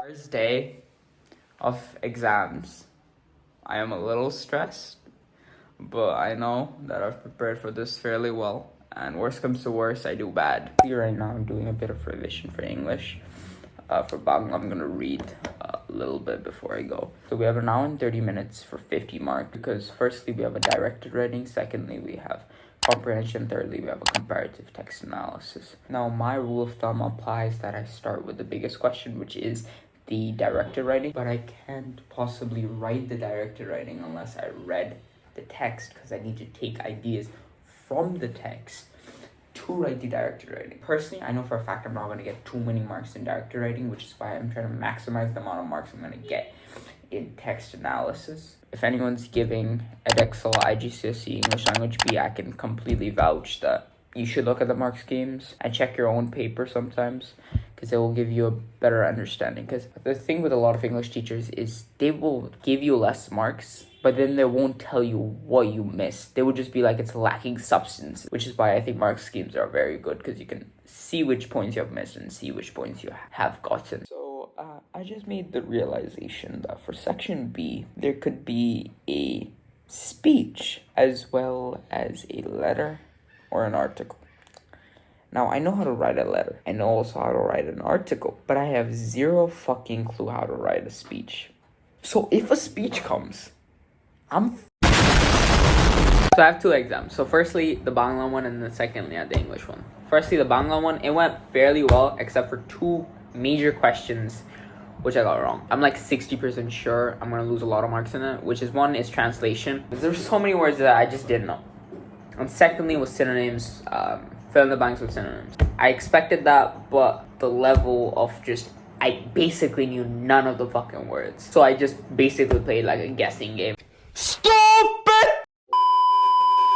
First day of exams. I am a little stressed, but I know that I've prepared for this fairly well. And worst comes to worst, I do bad. Right now, I'm doing a bit of revision for English. For Bangla, I'm gonna read a little bit before I go. So we have an hour and 30 minutes for 50 marks because firstly, we have a directed reading. Secondly, we have comprehension. Thirdly, we have a comparative text analysis. Now, my rule of thumb applies that I start with the biggest question, which is the directed writing, but I can't possibly write the directed writing unless I read the text because I need to take ideas from the text to write the directed writing. Personally, I know for a fact I'm not going to get too many marks in directed writing, which is why I'm trying to maximize the amount of marks I'm going to get in text analysis. If anyone's giving edXL IGCSE English Language B, I can completely vouch that you should look at the mark schemes and check your own paper sometimes, because it will give you a better understanding. Because the thing with a lot of English teachers is they will give you less marks, but then they won't tell you what you missed. They would just be like, it's lacking substance, which is why I think mark schemes are very good, because you can see which points you have missed and see which points you have gotten. So I just made the realization that for section B, there could be a speech as well as a letter or an article. Now, I know how to write a letter. I know also how to write an article, but I have zero fucking clue how to write a speech. So if a speech comes, So I have two exams. So firstly, the Bangla one, and then secondly, the English one. Firstly, the Bangla one, it went fairly well, except for two major questions, which I got wrong. I'm like 60% sure I'm going to lose a lot of marks in it, which is one is translation. There's so many words that I just didn't know. And secondly was synonyms, fill in the blanks with synonyms. I expected that, but the level of I basically knew none of the fucking words. So I just basically played like a guessing game. Stupid!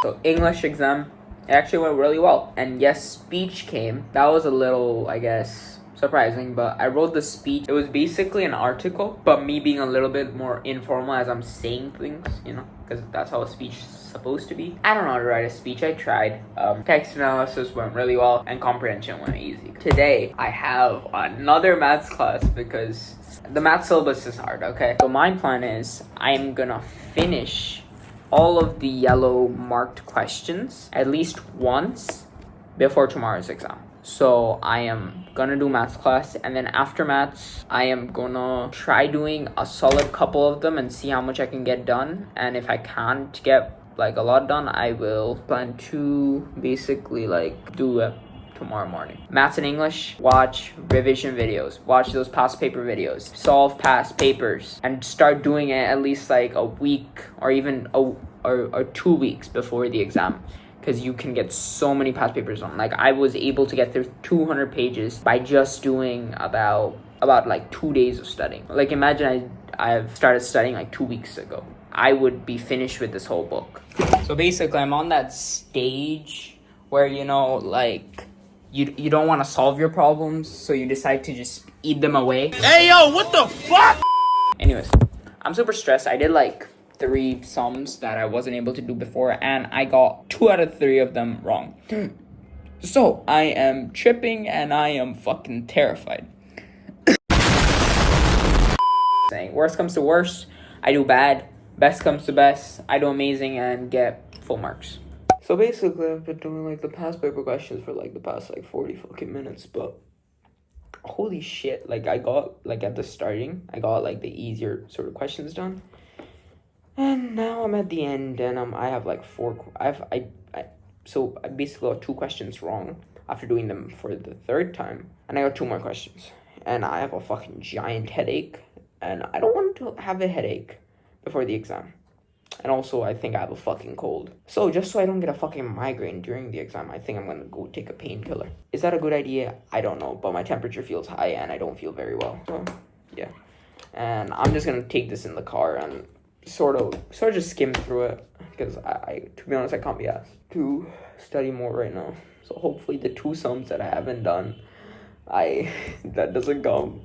So English exam, it actually went really well. And yes, speech came. That was a little, I guess, surprising, but I wrote the speech. It was basically an article, but me being a little bit more informal as I'm saying things, because that's how a speech is supposed to be. I don't know how to write a speech. I tried. Text analysis went really well, and comprehension went easy. Today, I have another maths class because the math syllabus is hard, okay? So my plan is I'm gonna finish all of the yellow marked questions at least once before tomorrow's exam. So I am gonna do maths class, and then after maths, I am gonna try doing a solid couple of them and see how much I can get done. And if I can't get a lot done, I will plan to basically do it tomorrow morning. Maths and English, watch revision videos, watch those past paper videos, solve past papers, and start doing it at least a week or even or 2 weeks before the exam. Because you can get so many past papers on. I was able to get through 200 pages by just doing about 2 days of studying. Imagine I've started studying 2 weeks ago. I would be finished with this whole book. So basically, I'm on that stage where, you don't want to solve your problems, so you decide to just eat them away. Hey, yo, what the fuck? Anyways, I'm super stressed. I did 3 sums that I wasn't able to do before, and I got 2 out of 3 of them wrong. So I am tripping and I am fucking terrified. Worst comes to worst, I do bad. Best comes to best, I do amazing and get full marks. So basically, I've been doing the past paper questions for the past 40 fucking minutes, but holy shit, I got at the starting, I got the easier sort of questions done. And now I'm at the end, and I have so I basically got 2 questions wrong after doing them for the 3rd time, and I got 2 more questions, and I have a fucking giant headache, and I don't want to have a headache before the exam, and also I think I have a fucking cold. So just so I don't get a fucking migraine during the exam, I think I'm gonna go take a painkiller. Is that a good idea? I don't know, but my temperature feels high and I don't feel very well. So yeah, and I'm just gonna take this in the car and sort of just skim through it, because I to be honest, I can't be asked to study more right now. So hopefully the 2 sums that I haven't done, that doesn't come,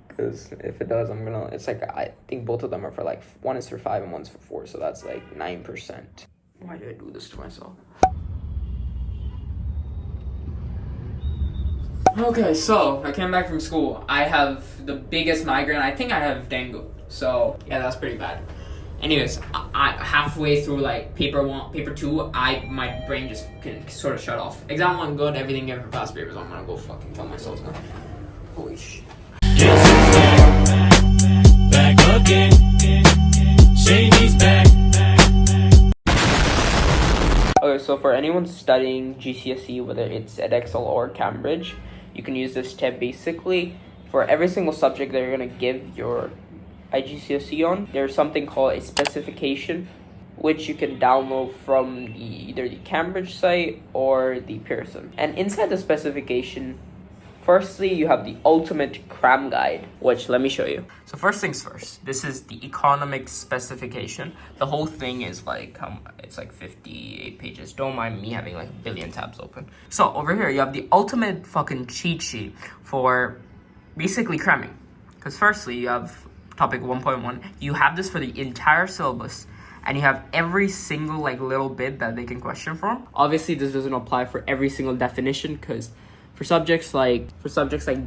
because if it does, it's I think both of them are for one is for 5 and one's for 4, so that's 9%. Why did I do this to myself? Okay, so I came back from school. I have the biggest migraine. I think I have dengue. So yeah, that's pretty bad. Anyways, I halfway through like paper one, paper two, my brain just can sort of shut off. Exam one good, everything good for past papers. I'm gonna go fucking kill myself now. Holy shit. Back again. Shady's back. Okay, so for anyone studying GCSE, whether it's edXL or Cambridge, you can use this tip. Basically, for every single subject that you're gonna give your IGCSE on, there's something called a specification, which you can download from either the Cambridge site or the Pearson. And inside the specification, firstly, you have the ultimate cram guide, which let me show you. So first things first, this is the economics specification. The whole thing is like, it's like 58 pages. Don't mind me having like a billion tabs open. So over here, you have the ultimate fucking cheat sheet for basically cramming. Because firstly, you have topic 1.1. You have this for the entire syllabus. And you have every single like little bit that they can question from. Obviously, this doesn't apply for every single definition because for subjects like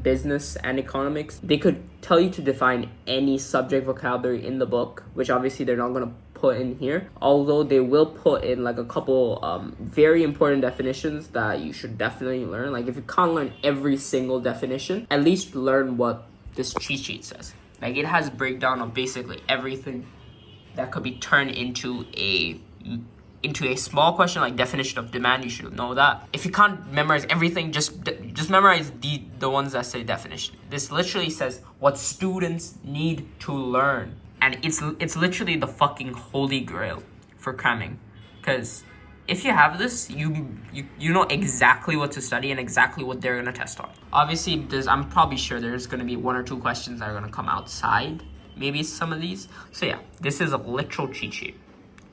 business and economics, they could tell you to define any subject vocabulary in the book, which obviously they're not going to put in here. Although they will put in like a couple very important definitions that you should definitely learn. Like if you can't learn every single definition, at least learn what this cheat sheet says. Like it has breakdown of basically everything that could be turned into a small question like definition of demand. You should know that. If you can't memorize everything, just memorize the ones that say definition. This literally says what students need to learn, and it's literally the fucking holy grail for cramming. Because if you have this, you know exactly what to study and exactly what they're gonna test on. Obviously, I'm probably sure there's gonna be one or two questions that are gonna come outside maybe some of these. So yeah, this is a literal cheat sheet.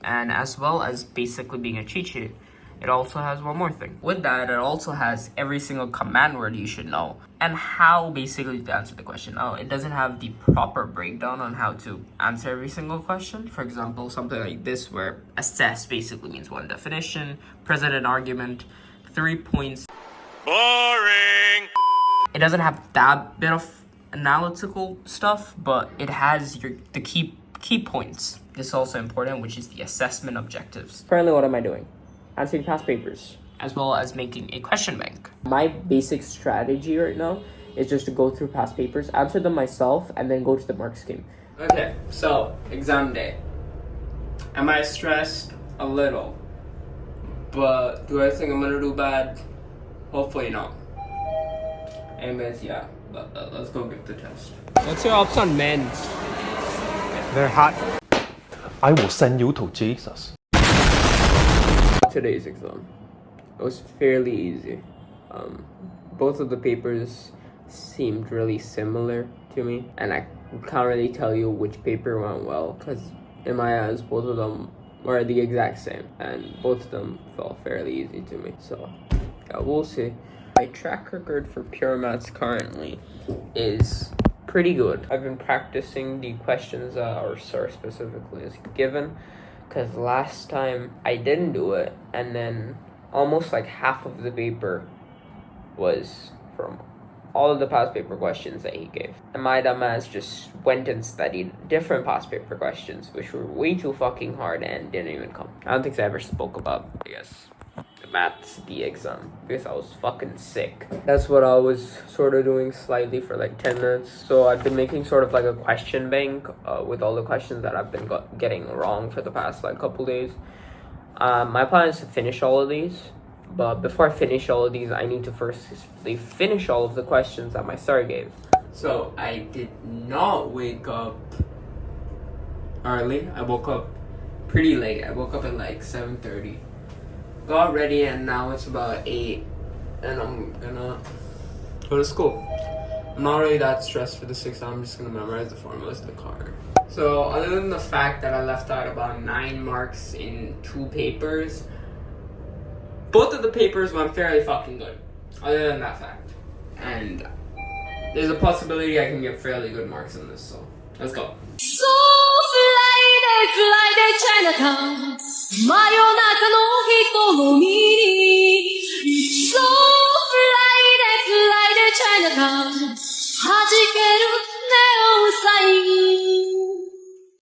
And as well as basically being a cheat sheet, it also has one more thing. With that, it also has every single command word you should know and how basically to answer the question. Now, it doesn't have the proper breakdown on how to answer every single question. For example, something like this where assess basically means one definition, present an argument, 3 points. Boring. It doesn't have that bit of analytical stuff, but it has the key points. This is also important, which is the assessment objectives. Currently, what am I doing? Answering past papers, as well as making a question bank. My basic strategy right now is just to go through past papers, answer them myself, and then go to the mark scheme. Okay, so exam day. Am I stressed? A little. But do I think I'm gonna do bad? Hopefully not. Anyways, yeah, let's go get the test. What's your ups on men's? They're hot. I will send you to Jesus. Today's exam, it was fairly easy. Both of the papers seemed really similar to me, and I can't really tell you which paper went well because in my eyes both of them were the exact same, and both of them felt fairly easy to me. So yeah, we'll see. My track record for pure maths currently is pretty good. I've been practicing the questions that our sir specifically is given, because last time I didn't do it, and then almost like half of the paper was from all of the past paper questions that he gave. And my dumbass just went and studied different past paper questions, which were way too fucking hard and didn't even come. I don't think I ever spoke about, I guess, maths the exam because I was fucking sick. That's what I was sort of doing slightly for like 10 minutes. So I've been making sort of like a question bank with all the questions that I've been getting wrong for the past like couple days. My plan is to finish all of these, but before I finish all of these, I need to firstly finish all of the questions that my sir gave. So I did not wake up early. I woke up pretty late. I woke up at like 7:30. Got ready, and now it's about 8, and I'm gonna go to school. I'm not really that stressed for this exam. I'm just gonna memorize the formulas of the car. So other than the fact that I left out about 9 marks in 2 papers, both of the papers went fairly fucking good. Other than that fact, and there's a possibility I can get fairly good marks in this. So let's go. So fly day Chinatown 真夜中の人の身に So fly day 弾ける